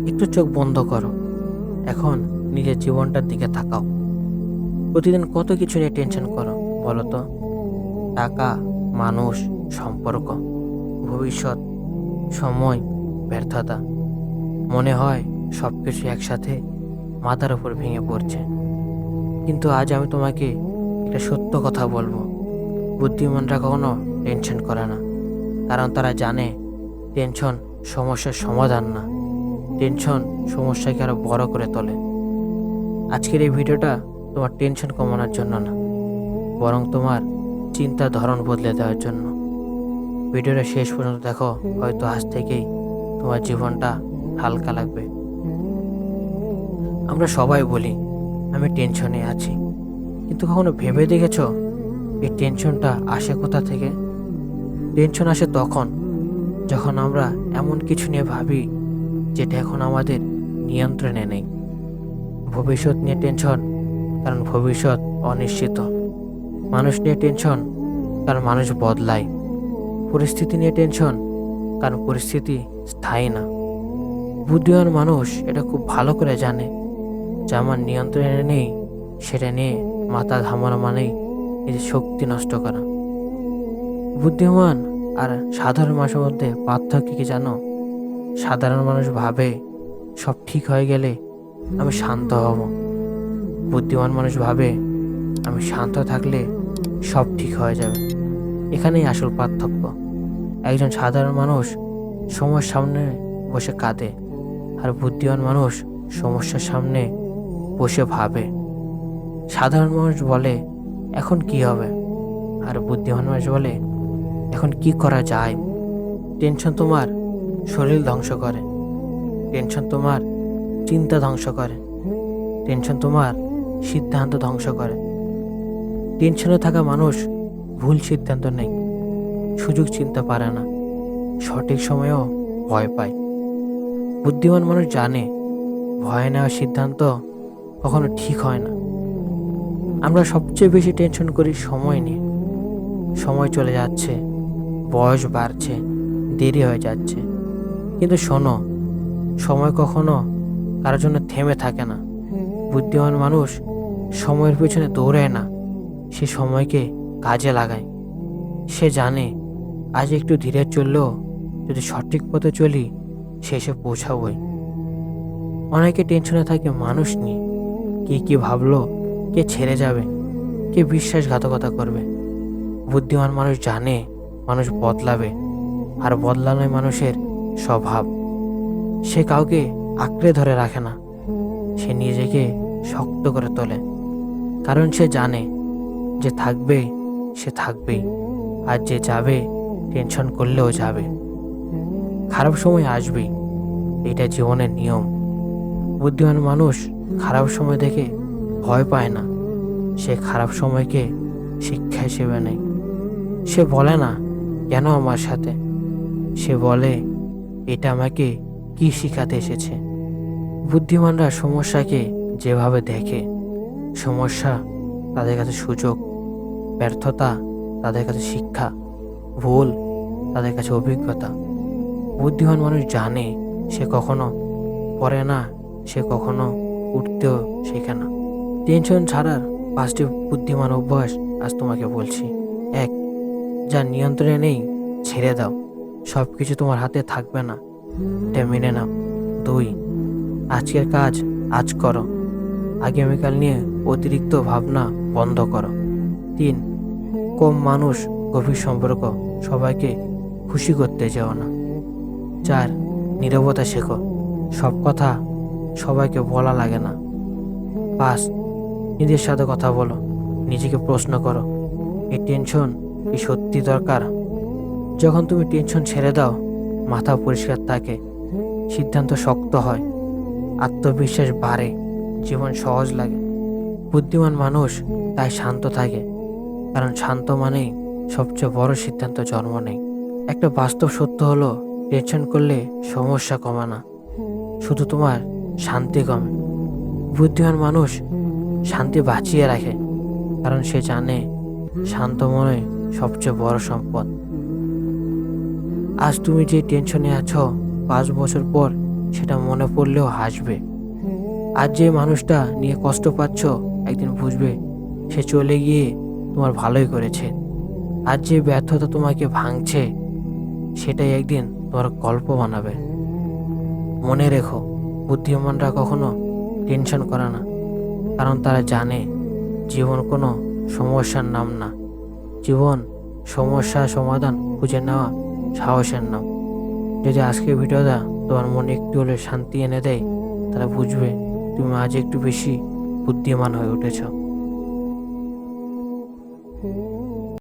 একটু চোখ বন্ধ করো। এখন নিজের জীবনটার দিকে তাকাও। প্রতিদিন কত কিছু নিয়ে টেনশন করো বলো তো? টাকা, মানুষ, সম্পর্ক, ভবিষ্যৎ, সময়, ব্যর্থতা। মনে হয় সবকিছু একসাথে মাথার উপর ভেঙে পড়ছে। কিন্তু আজ আমি তোমাকে একটা সত্য কথা বলবো। বুদ্ধিমানরা কখনো টেনশন করে না, কারণ তারা জানে টেনশন সমস্যার সমাধান না, টেনশন সমস্যাকে আরো বড় করে তোলে। আজকের এই ভিডিওটা তোমার টেনশন কমানোর জন্য না, বরং তোমার চিন্তার ধরন বদলে দেওয়ার জন্য। ভিডিওটা শেষ পর্যন্ত দেখো, হয়তো আজ থেকেই তোমার জীবনটা হালকা লাগবে। আমরা সবাই বলি আমি টেনশনে আছি, কিন্তু কখনো ভেবে দেখেছো এই টেনশনটা আসে কোথা থেকে? টেনশন আসে তখন যখন আমরা এমন কিছু নিয়ে ভাবি যেটা এখন আমাদের নিয়ন্ত্রণে নেই। ভবিষ্যৎ নিয়ে টেনশন, কারণ ভবিষ্যৎ অনিশ্চিত। মানুষ নিয়ে টেনশন, কারণ মানুষ বদলায়। পরিস্থিতি নিয়ে টেনশন, কারণ পরিস্থিতি স্থায়ী না। বুদ্ধিমান মানুষ এটা খুব ভালো করে জানে যে আমার নিয়ন্ত্রণে নেই, সেটা নিয়ে মাথা ঘামানো মানেই নিজের শক্তি নষ্ট করা। বুদ্ধিমান আর সাধারণ মানুষের মধ্যে পার্থক্য কি জানো? সাধারণ মানুষ ভাবে সব ঠিক হয়ে গেলে আমি শান্ত হব। বুদ্ধিমান মানুষ ভাবে আমি শান্ত থাকলে সব ঠিক হয়ে যাবে। এখানেই আসল পার্থক্য। একজন সাধারণ মানুষ সমস্যার সামনে বসে কাঁদে, আর বুদ্ধিমান মানুষ সমস্যার সামনে বসে ভাবে। সাধারণ মানুষ বলে এখন কি হবে, আর বুদ্ধিমান মানুষ বলে এখন কি করা যায়। টেনশন তোমার শরীর ধ্বংস করে, টেনশন তোমার চিন্তা ধ্বংস করে, টেনশন তোমার সিদ্ধান্ত ধ্বংস করে। টেনশনে থাকা মানুষ ভুল সিদ্ধান্ত নেয়, সুযোগ চিনতে পারে না, সঠিক সময়েও ভয় পায়। বুদ্ধিমান মানুষ জানে ভয় নেওয়ার সিদ্ধান্ত কখনো ঠিক হয় না। আমরা সবচেয়ে বেশি টেনশন করি সময় নিয়ে। সময় চলে যাচ্ছে, বয়স বাড়ছে, দেরি হয়ে যাচ্ছে। কিন্তু শোনো, সময় কখনো কারোর জন্য থেমে থাকে না। বুদ্ধিমান মানুষ সময়ের পেছনে দৌড়ায় না, সে সময়কে কাজে লাগায়। সে জানে আজ একটু ধীরে চললেও যদি সঠিক পথে চলি শেষে পৌঁছাবই। অনেকে টেনশনে থাকে মানুষ নিয়ে, কে কি ভাবলো, কে ছেড়ে যাবে, কে বিশ্বাসঘাতকতা করবে। বুদ্ধিমান মানুষ জানে মানুষ বদলাবে, আর বদলানোই মানুষের স্বভাব। সে কাউকে আঁকড়ে ধরে রাখে না, সে নিজেকে শক্ত করে তোলে। কারণ সে জানে যে থাকবে সে থাকবেই, আর যে যাবে টেনশন করলেও যাবে। খারাপ সময় আসবেই, এটা জীবনের নিয়ম। বুদ্ধিমান মানুষ খারাপ সময় দেখে ভয় পায় না, সে খারাপ সময়কে শিক্ষা হিসেবে নেয়। সে বলে না কেন আমার সাথে, সে বলে এটা আমাকে কি শিখাতে এসেছে। বুদ্ধিমানরা সমস্যাকে যেভাবে দেখে, সমস্যা তাদের কাছে সুযোগ, ব্যর্থতা তাদের কাছে শিক্ষা, ভুল তাদের কাছে অভিজ্ঞতা। বুদ্ধিমান মানুষ জানে সে কখনো পড়ে না, সে কখনো উঠতেও শেখে না। টেনশন ছাড়ার 5টি বুদ্ধিমান অভ্যাস আজ তোমাকে বলছি। 1. যা নিয়ন্ত্রণে নেই ছেড়ে দাও, সব কিছু তোমার হাতে থাকবে না, এটা মেনে নাও। 2. আজকের কাজ আজ করো, আগামীকাল নিয়ে অতিরিক্ত ভাবনা বন্ধ করো। 3. কম মানুষ গভীর সম্পর্ক, সবাইকে খুশি করতে যেও না। 4. নীরবতা শেখো, সব কথা সবাইকে বলা লাগে না। 5. নিজের সাথে কথা বলো, নিজেকে প্রশ্ন করো, এই টেনশন কি সত্যি দরকার? যখন তুমি টেনশন ছেড়ে দাও, মাথা পরিষ্কার থাকে, সিদ্ধান্ত শক্ত হয়, আত্মবিশ্বাস বাড়ে, জীবন সহজ লাগে। বুদ্ধিমান মানুষ তাই শান্ত থাকে, কারণ শান্ত মানেই সবচেয়ে বড় সিদ্ধান্ত জন্ম নেয়। একটা বাস্তব সত্য হলো, টেনশন করলে সমস্যা কমে না, শুধু তোমার শান্তি কমে। বুদ্ধিমান মানুষ শান্তি বাঁচিয়ে রাখে, কারণ সে জানে শান্ত মনে সবচেয়ে বড় সম্পদ। আজ তুমি যে টেনশনে আছো, 5 বছর পর সেটা মনে পড়লেও হাসবে। আজ যে মানুষটা নিয়ে কষ্ট পাচ্ছ, একদিন বুঝবে সে চলে গিয়ে তোমার ভালোই করেছে। আজ যে ব্যর্থতা তোমাকে ভাঙছে, সেটাই একদিন তোমার গল্প বানাবে। মনে রেখো, বুদ্ধিমানরা কখনো টেনশন করে না, কারণ তারা জানে জীবন কোনো সমস্যার নাম না। জীবন সমস্যা সমাধান খুঁজে নেওয়া সাহসের নাম। যদি আজকের ভিডিওটা তোমার মনে একটু হলে শান্তি এনে দেয়, তাহলে বুঝবে তুমি আজ একটু বেশি বুদ্ধিমান হয়ে উঠেছ।